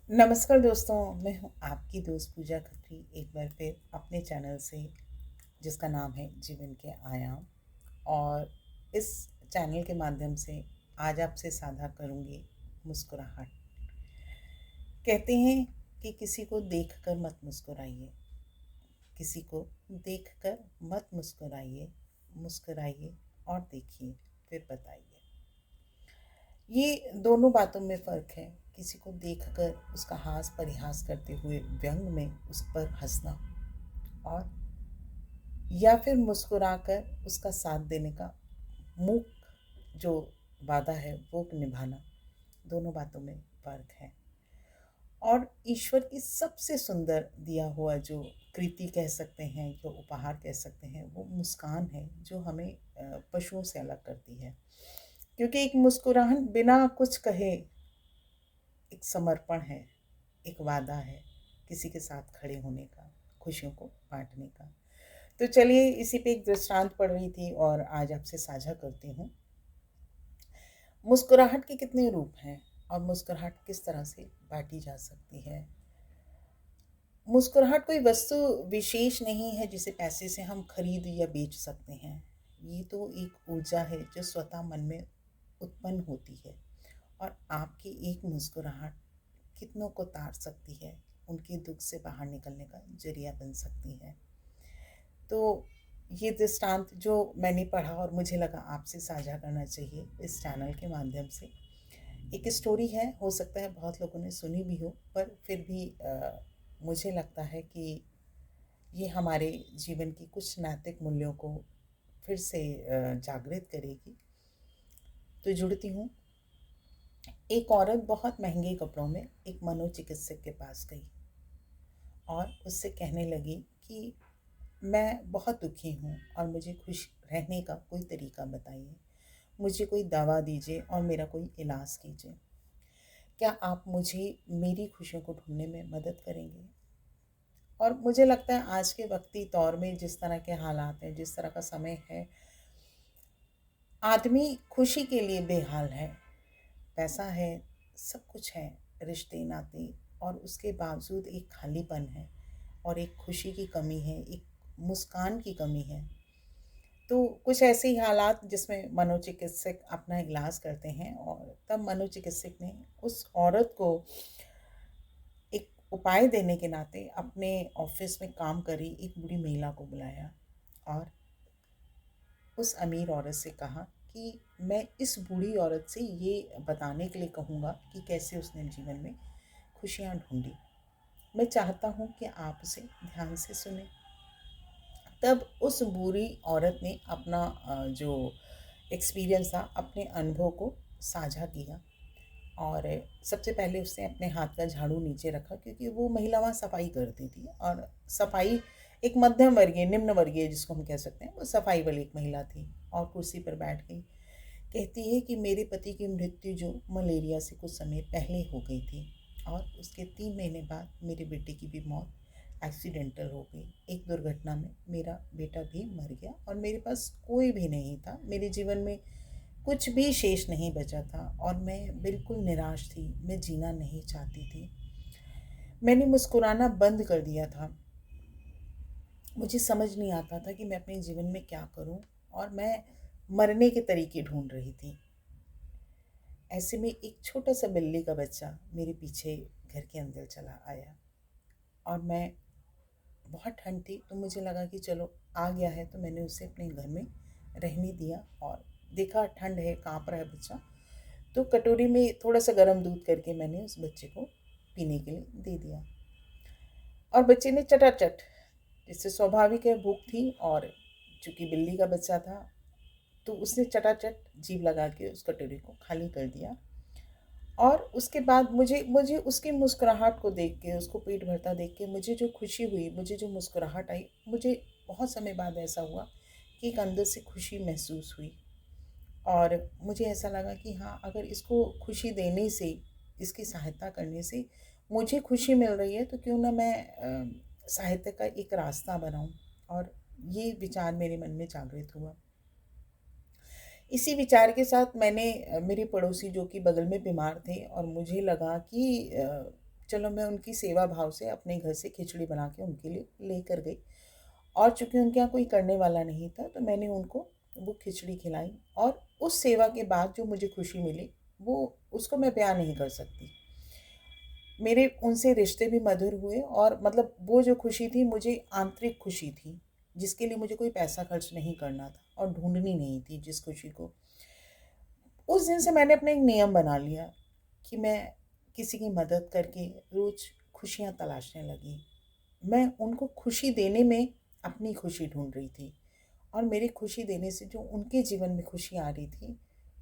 नमस्कार दोस्तों, मैं हूँ आपकी दोस्त पूजा खत्री एक बार फिर अपने चैनल से जिसका नाम है जीवन के आयाम। और इस चैनल के माध्यम से आज आपसे साझा करूँगी मुस्कुराहट। कहते हैं कि किसी को देखकर मत मुस्कुराइए, किसी को देखकर मत मुस्कुराइए, मुस्कुराइए और देखिए फिर बताइए। ये दोनों बातों में फ़र्क है। किसी को देखकर उसका हास परिहास करते हुए व्यंग में उस पर हंसना, और या फिर मुस्कुराकर उसका साथ देने का मूक जो वादा है वो निभाना। दोनों बातों में फ़र्क है। और ईश्वर की सबसे सुंदर दिया हुआ जो कृति कह सकते हैं, जो उपहार कह सकते हैं, वो मुस्कान है जो हमें पशुओं से अलग करती है। क्योंकि एक मुस्कुराहट बिना कुछ कहे एक समर्पण है, एक वादा है किसी के साथ खड़े होने का, खुशियों को बांटने का। तो चलिए, इसी पे एक दृष्टांत पढ़ रही थी और आज आपसे साझा करती हूँ। मुस्कुराहट के कितने रूप हैं और मुस्कुराहट किस तरह से बांटी जा सकती है। मुस्कुराहट कोई वस्तु विशेष नहीं है जिसे पैसे से हम खरीद या बेच सकते हैं। ये तो एक ऊर्जा है जो स्वतः मन में उत्पन्न होती है। और आपकी एक मुस्कुराहट कितनों को तार सकती है, उनके दुख से बाहर निकलने का जरिया बन सकती है। तो ये दृष्टांत जो मैंने पढ़ा और मुझे लगा आपसे साझा करना चाहिए इस चैनल के माध्यम से। एक स्टोरी है, हो सकता है बहुत लोगों ने सुनी भी हो, पर फिर भी मुझे लगता है कि ये हमारे जीवन की कुछ नैतिक मूल्यों को फिर से जागृत करेगी। तो जुड़ती हूँ। एक औरत बहुत महंगे कपड़ों में एक मनोचिकित्सक के पास गई और उससे कहने लगी कि मैं बहुत दुखी हूँ और मुझे खुश रहने का कोई तरीका बताइए। मुझे कोई दवा दीजिए और मेरा कोई इलाज कीजिए। क्या आप मुझे मेरी खुशियों को ढूंढने में मदद करेंगे? और मुझे लगता है आज के वक्ती दौर में जिस तरह के हालात हैं, जिस तरह का समय है, आदमी खुशी के लिए बेहाल है। पैसा है, सब कुछ है, रिश्ते नाते, और उसके बावजूद एक खालीपन है और एक खुशी की कमी है, एक मुस्कान की कमी है। तो कुछ ऐसे ही हालात जिसमें मनोचिकित्सक अपना इलाज करते हैं, और तब मनोचिकित्सक ने उस औरत को एक उपाय देने के नाते अपने ऑफिस में काम करी एक बूढ़ी महिला को बुलाया और उस अमीर औरत से कहा कि मैं इस बूढ़ी औरत से ये बताने के लिए कहूँगा कि कैसे उसने जीवन में खुशियाँ ढूंढी। मैं चाहता हूँ कि आप उसे ध्यान से सुने। तब उस बूढ़ी औरत ने अपना जो एक्सपीरियंस था, अपने अनुभव को साझा किया। और सबसे पहले उसने अपने हाथ का झाड़ू नीचे रखा, क्योंकि वो महिला वहाँ सफाई करती थी, और सफाई एक मध्यम वर्गीय, निम्न वर्गीय जिसको हम कह सकते हैं, वो सफाई वाली एक महिला थी। और कुर्सी पर बैठ गई। कहती है कि मेरे पति की मृत्यु जो मलेरिया से कुछ समय पहले हो गई थी, और उसके 3 महीने बाद मेरे बेटे की भी मौत एक्सीडेंटल हो गई। एक दुर्घटना में मेरा बेटा भी मर गया और मेरे पास कोई भी नहीं था। मेरे जीवन में कुछ भी शेष नहीं बचा था और मैं बिल्कुल निराश थी। मैं जीना नहीं चाहती थी। मैंने मुस्कुराना बंद कर दिया था। मुझे समझ नहीं आता था कि मैं अपने जीवन में क्या करूं, और मैं मरने के तरीके ढूंढ रही थी। ऐसे में एक छोटा सा बिल्ली का बच्चा मेरे पीछे घर के अंदर चला आया, और मैं बहुत ठंड थी तो मुझे लगा कि चलो आ गया है, तो मैंने उसे अपने घर में रहने दिया। और देखा ठंड है, काँप रहा है बच्चा, तो कटोरी में थोड़ा सा गर्म दूध करके मैंने उस बच्चे को पीने के लिए दे दिया। और बच्चे ने चटाचट, जिससे स्वाभाविक है भूख थी, और चूंकि बिल्ली का बच्चा था तो उसने चटाचट जीभ लगा के उस कटोरी को खाली कर दिया। और उसके बाद मुझे मुझे उसकी मुस्कुराहट को देख के, उसको पेट भरता देख के मुझे जो खुशी हुई, मुझे जो मुस्कुराहट आई, मुझे बहुत समय बाद ऐसा हुआ कि एक अंदर से खुशी महसूस हुई। और मुझे ऐसा लगा कि हाँ, अगर इसको खुशी देने से, इसकी सहायता करने से मुझे खुशी मिल रही है, तो क्यों ना मैं साहित्य का एक रास्ता बनाऊं। और ये विचार मेरे मन में जागृत हुआ। इसी विचार के साथ मैंने मेरे पड़ोसी जो कि बगल में बीमार थे, और मुझे लगा कि चलो मैं उनकी सेवा भाव से अपने घर से खिचड़ी बना के उनके लिए लेकर गई। और चूँकि उनके यहाँ कोई करने वाला नहीं था, तो मैंने उनको वो खिचड़ी खिलाई। और उस सेवा के बाद जो मुझे खुशी मिली, वो उसको मैं बयाँ नहीं कर सकती। मेरे उनसे रिश्ते भी मधुर हुए, और मतलब वो जो खुशी थी मुझे आंतरिक खुशी थी, जिसके लिए मुझे कोई पैसा खर्च नहीं करना था और ढूँढनी नहीं थी जिस खुशी को। उस दिन से मैंने अपना एक नियम बना लिया कि मैं किसी की मदद करके रोज़ खुशियाँ तलाशने लगी। मैं उनको खुशी देने में अपनी खुशी ढूँढ रही थी, और मेरी खुशी देने से जो उनके जीवन में खुशी आ रही थी,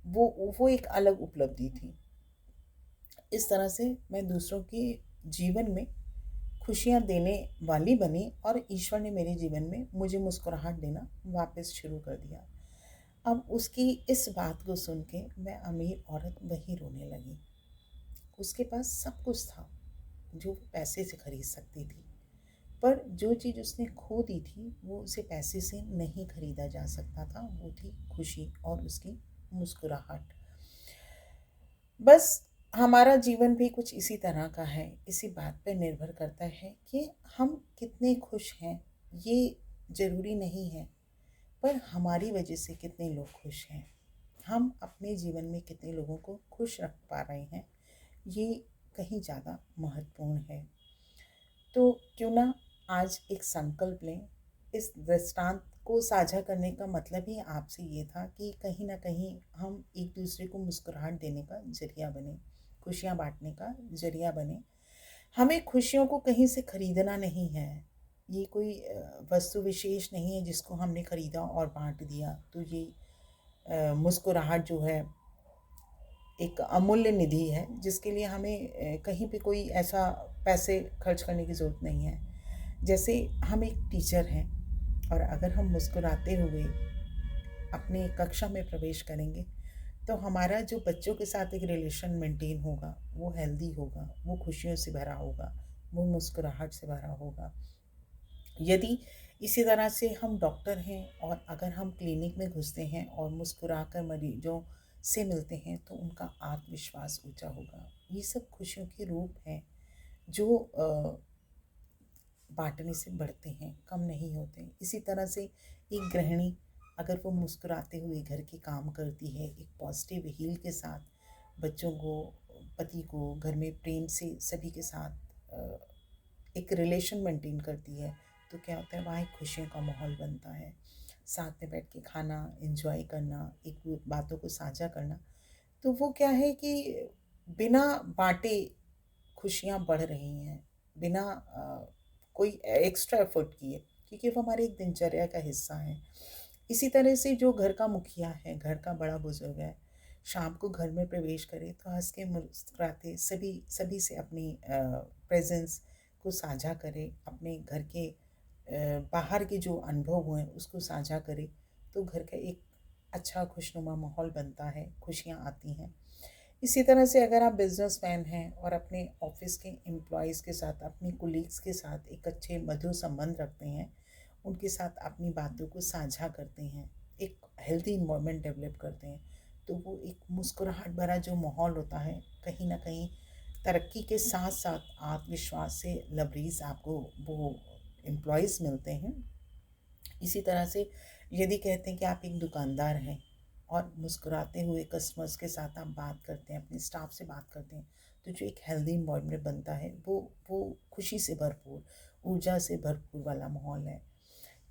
वो एक अलग उपलब्धि थी। इस तरह से मैं दूसरों के जीवन में खुशियाँ देने वाली बनी, और ईश्वर ने मेरे जीवन में मुझे मुस्कुराहट देना वापस शुरू कर दिया। अब उसकी इस बात को सुन के मैं अमीर औरत वहीं रोने लगी। उसके पास सब कुछ था जो वो पैसे से खरीद सकती थी, पर जो चीज़ उसने खो दी थी वो उसे पैसे से नहीं खरीदा जा सकता था। वो थी खुशी और उसकी मुस्कुराहट। बस हमारा जीवन भी कुछ इसी तरह का है। इसी बात पर निर्भर करता है कि हम कितने खुश हैं। ये ज़रूरी नहीं है, पर हमारी वजह से कितने लोग खुश हैं, हम अपने जीवन में कितने लोगों को खुश रख पा रहे हैं, ये कहीं ज़्यादा महत्वपूर्ण है। तो क्यों ना आज एक संकल्प लें। इस दृष्टांत को साझा करने का मतलब ही आपसे ये था कि कहीं ना कहीं हम एक दूसरे को मुस्कुराहट देने का जरिया बने, खुशियाँ बांटने का जरिया बने। हमें खुशियों को कहीं से खरीदना नहीं है। ये कोई वस्तु विशेष नहीं है जिसको हमने खरीदा और बांट दिया। तो ये मुस्कुराहट जो है एक अमूल्य निधि है, जिसके लिए हमें कहीं पे कोई ऐसा पैसे खर्च करने की ज़रूरत नहीं है। जैसे हम एक टीचर हैं, और अगर हम मुस्कुराते हुए अपने कक्षा में प्रवेश करेंगे, तो हमारा जो बच्चों के साथ एक रिलेशन मेंटेन होगा वो हेल्दी होगा, वो खुशियों से भरा होगा, वो मुस्कुराहट से भरा होगा। यदि इसी तरह से हम डॉक्टर हैं, और अगर हम क्लिनिक में घुसते हैं और मुस्कुराकर मरीजों से मिलते हैं, तो उनका आत्मविश्वास ऊंचा होगा। ये सब खुशियों के रूप हैं जो बांटने से बढ़ते हैं, कम नहीं होते। इसी तरह से एक गृहिणी अगर वो मुस्कुराते हुए घर के काम करती है, एक पॉजिटिव हील के साथ बच्चों को, पति को घर में प्रेम से सभी के साथ एक रिलेशन मेंटेन करती है, तो क्या होता है, वहाँ एक खुशियों का माहौल बनता है। साथ में बैठ के खाना, एंजॉय करना, एक बातों को साझा करना। तो वो क्या है कि बिना बांटे खुशियाँ बढ़ रही हैं, बिना कोई एक्स्ट्रा एफर्ट किए, क्योंकि वो हमारे एक दिनचर्या का हिस्सा है। इसी तरह से जो घर का मुखिया है, घर का बड़ा बुजुर्ग है, शाम को घर में प्रवेश करे तो हंस के मुस्कुराते सभी सभी से अपनी प्रेजेंस को साझा करे, अपने घर के बाहर के जो अनुभव हुए उसको साझा करे, तो घर का एक अच्छा खुशनुमा माहौल बनता है, खुशियाँ आती हैं। इसी तरह से अगर आप बिजनेसमैन हैं और अपने ऑफिस के एम्प्लॉयज़ के साथ, अपने कुलीग्स के साथ एक अच्छे मधुर संबंध रखते हैं, उनके साथ अपनी बातों को साझा करते हैं, एक हेल्दी इन्वायरमेंट डेवलप करते हैं, तो वो एक मुस्कुराहट भरा जो माहौल होता है, कहीं ना कहीं तरक्की के साथ साथ आत्मविश्वास से लबरेज आपको वो एम्प्लॉयज़ मिलते हैं। इसी तरह से यदि कहते हैं कि आप एक दुकानदार हैं और मुस्कुराते हुए कस्टमर्स के साथ आप बात करते हैं, अपने स्टाफ से बात करते हैं, तो जो एक हेल्दी इन्वायरमेंट बनता है, वो खुशी से भरपूर, ऊर्जा से भरपूर वाला माहौल है।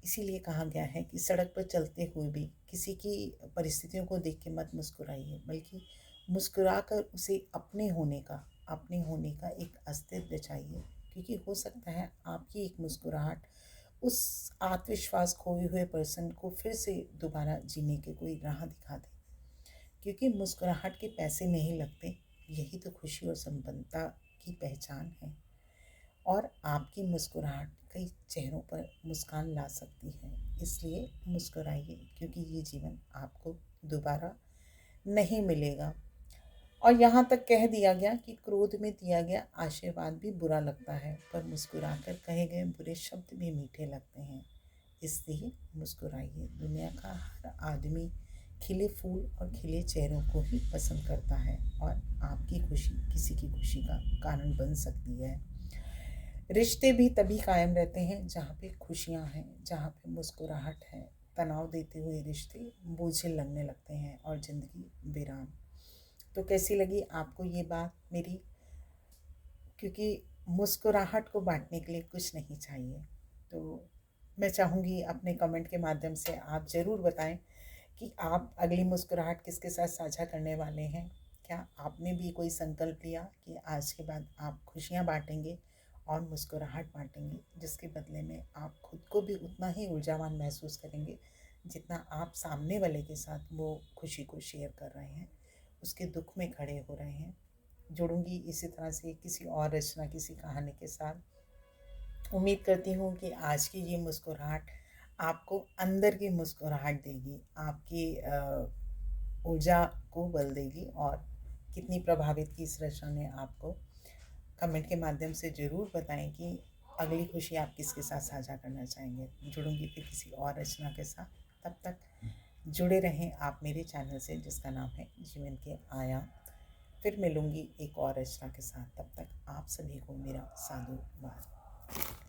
इसीलिए कहा गया है कि सड़क पर चलते हुए भी किसी की परिस्थितियों को देख के मत मुस्कुराइए, बल्कि मुस्कुरा कर उसे अपने होने का एक अस्तित्व चाहिए। क्योंकि हो सकता है आपकी एक मुस्कुराहट उस आत्मविश्वास खोए हुए पर्सन को फिर से दोबारा जीने की कोई राह दिखा दे। क्योंकि मुस्कुराहट के पैसे नहीं लगते, यही तो खुशी और संपन्नता की पहचान है। और आपकी मुस्कुराहट कई चेहरों पर मुस्कान ला सकती है। इसलिए मुस्कुराइए, क्योंकि ये जीवन आपको दोबारा नहीं मिलेगा। और यहाँ तक कह दिया गया कि क्रोध में दिया गया आशीर्वाद भी बुरा लगता है, पर मुस्कुराकर कहे गए बुरे शब्द भी मीठे लगते हैं। इसलिए मुस्कुराइए। दुनिया का हर आदमी खिले फूल और खिले चेहरों को ही पसंद करता है और आपकी खुशी किसी की खुशी का कारण बन सकती है। रिश्ते भी तभी कायम रहते हैं जहाँ पे खुशियाँ हैं, जहाँ पे मुस्कुराहट है। तनाव देते हुए रिश्ते बोझिल लगने लगते हैं और ज़िंदगी वीरान। तो कैसी लगी आपको ये बात मेरी? क्योंकि मुस्कुराहट को बांटने के लिए कुछ नहीं चाहिए। तो मैं चाहूँगी अपने कमेंट के माध्यम से आप ज़रूर बताएं कि आप अगली मुस्कुराहट किसके साथ साझा करने वाले हैं। क्या आपने भी कोई संकल्प लिया कि आज के बाद आप खुशियाँ बांटेंगे और मुस्कुराहट बांटेंगे, जिसके बदले में आप खुद को भी उतना ही ऊर्जावान महसूस करेंगे जितना आप सामने वाले के साथ वो खुशी को शेयर कर रहे हैं, उसके दुख में खड़े हो रहे हैं। जुड़ूंगी इसी तरह से किसी और रचना, किसी कहानी के साथ। उम्मीद करती हूँ कि आज की ये मुस्कुराहट आपको अंदर की मुस्कुराहट देगी, आपकी ऊर्जा को बल देगी। और कितनी प्रभावित की इस रचना ने आपको, कमेंट के माध्यम से ज़रूर बताएं कि अगली खुशी आप किसके साथ साझा करना चाहेंगे। जुड़ूंगी फिर किसी और रचना के साथ। तब तक जुड़े रहें आप मेरे चैनल से, जिसका नाम है जीवन के आयाम। फिर मिलूंगी एक और रचना के साथ। तब तक आप सभी को मेरा साधुवाद।